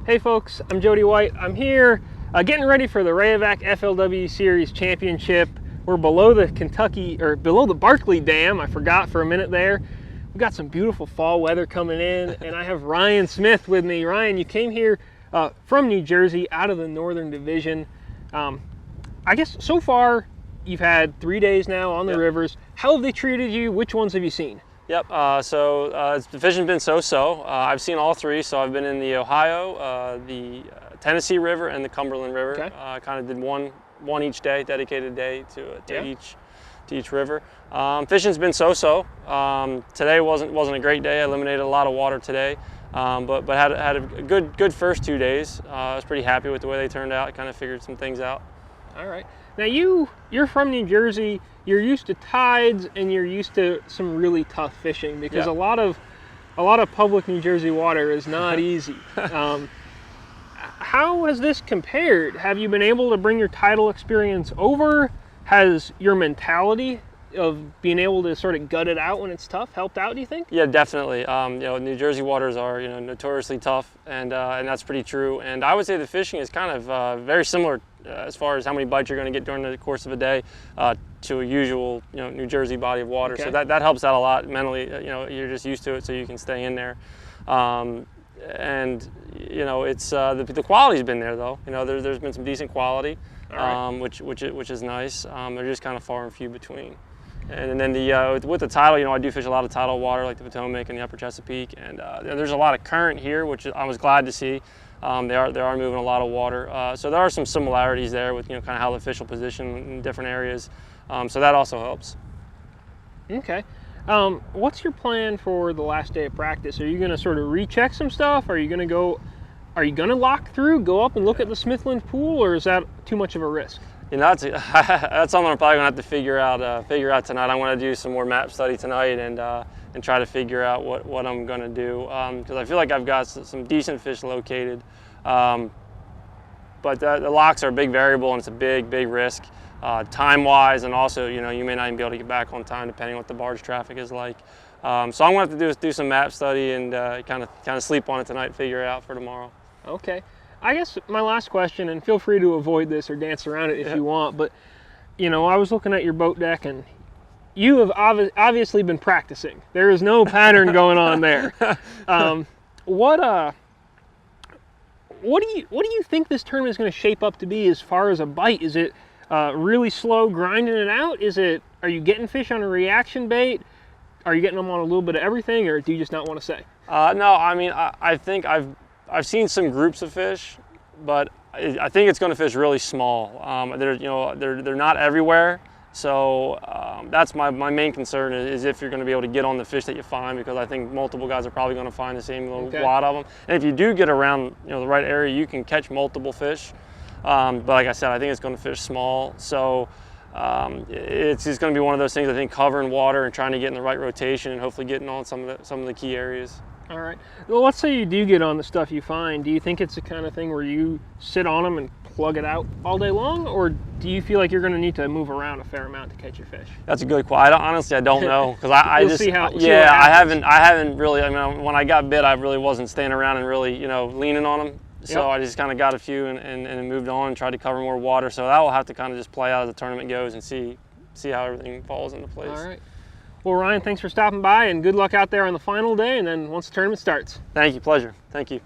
Hey folks, I'm Jody White. I'm here getting ready for the Rayovac FLW Series Championship. We're below the Barkley Dam. I forgot for a minute there. We've got some beautiful fall weather coming in, and I have Ryan Smith with me. Ryan, you came here from New Jersey, out of the Northern Division. I guess so far you've had 3 days now on the rivers. How have they treated you? Which ones have you seen? Yep, the fishing's been so-so. I've seen all three, so I've been in the Ohio, the Tennessee River, and the Cumberland River. Okay. Kind of did one each day, dedicated day to each river. Fishing's been so-so. Today wasn't a great day. I eliminated a lot of water today, but had a good first 2 days. I was pretty happy with the way they turned out. I kind of figured some things out. All right. Now you're from New Jersey. You're used to tides and you're used to some really tough fishing because a lot of public New Jersey water is not easy. How has this compared? Have you been able to bring your tidal experience over? Has your mentality of being able to sort of gut it out when it's tough helped out, do you think? Yeah, definitely. New Jersey waters are notoriously tough, and that's pretty true. And I would say the fishing is kind of very similar as far as how many bites you're going to get during the course of a day to a usual New Jersey body of water. Okay. So that helps out a lot mentally. You're just used to it, so you can stay in there. It's the quality's been there though. There's been some decent quality, which is nice. They're just kind of far and few between. And then with the tidal, I do fish a lot of tidal water like the Potomac and the Upper Chesapeake, and there's a lot of current here, which I was glad to see. They are moving a lot of water, so there are some similarities there with kind of how the fish will position in different areas. So that also helps. Okay. What's your plan for the last day of practice? Are you going to sort of recheck some stuff? Are you going to lock through, go up and look at the Smithland pool, or is that too much of a risk? That's something I'm probably gonna have to figure out tonight. I want to do some more map study tonight and try to figure out what I'm gonna do because I feel like I've got some decent fish located, but the locks are a big variable and it's a big risk time-wise, and also you may not even be able to get back on time depending on what the barge traffic is like. So I'm gonna have to do some map study and kind of sleep on it tonight and figure it out for tomorrow. Okay. I guess my last question, and feel free to avoid this or dance around it if you want, but I was looking at your boat deck and you have obviously been practicing. There is no pattern going on there. What do you think this tournament is going to shape up to be as far as a bite? Is it really slow grinding it out? Are you getting fish on a reaction bait? Are you getting them on a little bit of everything, or do you just not want to say? No, I mean I think I've seen some groups of fish, but I think it's going to fish really small. They're not everywhere, so that's my main concern is if you're going to be able to get on the fish that you find, because I think multiple guys are probably going to find the same little wad of them. And if you do get around the right area, you can catch multiple fish. But like I said, I think it's going to fish small. So it's just going to be one of those things. I think covering water and trying to get in the right rotation and hopefully getting on some of the key areas. All right. Well, let's say you do get on the stuff you find. Do you think it's the kind of thing where you sit on them and plug it out all day long, or do you feel like you're going to need to move around a fair amount to catch your fish? That's a good question. Honestly, I don't know because I haven't really. I mean, when I got bit, I really wasn't standing around and really leaning on them. So I just kind of got a few and moved on and tried to cover more water. So that will have to kind of just play out as the tournament goes and see how everything falls into place. All right. Well, Ryan, thanks for stopping by, and good luck out there on the final day and then once the tournament starts. Thank you. Pleasure. Thank you.